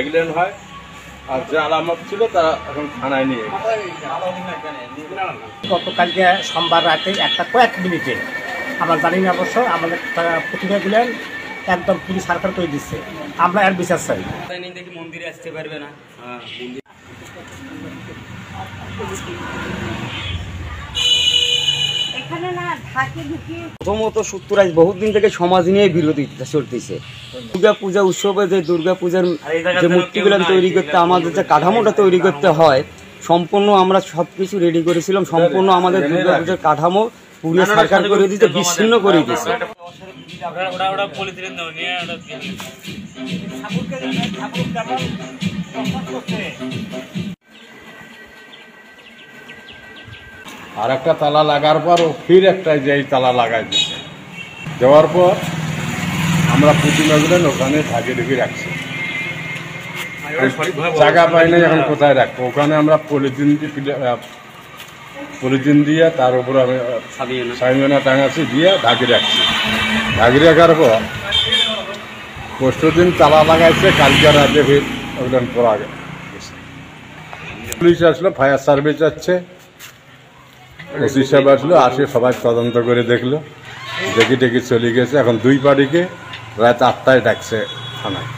এগুলেন হয়। আর যে আলামত ছিল তারা এখন থানায় নিয়ে গতকালকে সোমবার রাতে কয়েক মিনিটে আমরা জানি না অবশ্য আমাদের প্রতিভাগুলো একদম পুলিশ সরকার করে দিচ্ছে। আমরা এর বিচার চাই। দেখি মন্দিরে আসতে পারবে না। প্রথমত সূত্রাজ বহুত দিন থেকে সমাজ নিয়ে বিরোধিতা চলতেছে। দুর্গা পূজা উৎসবে যে দুর্গা পূজার যে মূর্তিগুলো তৈরি করতে আমাদের যে কাঠামোটা তৈরি করতে হয়, সম্পূর্ণ আমরা সবকিছু রেডি করেছিলাম। সম্পূর্ণ আমাদের দুর্গা পূজার কাঠামো পুরো সরকার করে দিতে, বিচ্ছিন্ন করে দিয়েছে। আর একটা তালা লাগার পর ও ফির একটা যেই তালা লাগাই দিচ্ছে। দেওয়ার পর আমরা প্রতিমাগুলো ওখানে ঢাকি রাখছি। জায়গা পাই না এখন কোথায় রাখবো, ওখানে আমরা পলিথিন দিয়ে তার উপর আমি সাইমেনা টাঙাচ্ছি দিয়ে ঢাকি রাখছি। ঢাকি রাখার পর পরশু দিন তালা লাগাইছে, কালকে রাতে ফির ওগুলো পড়া গেছে। পুলিশ আসলো, ফায়ার সার্ভিস আসছে, ওসি সাহেব আসলো, আসে সবাই তদন্ত করে দেখলো, দেখি টেকি চলে গেছে। এখন দুই পার্টিকে রাত 8টায় ডাকছে থানায়।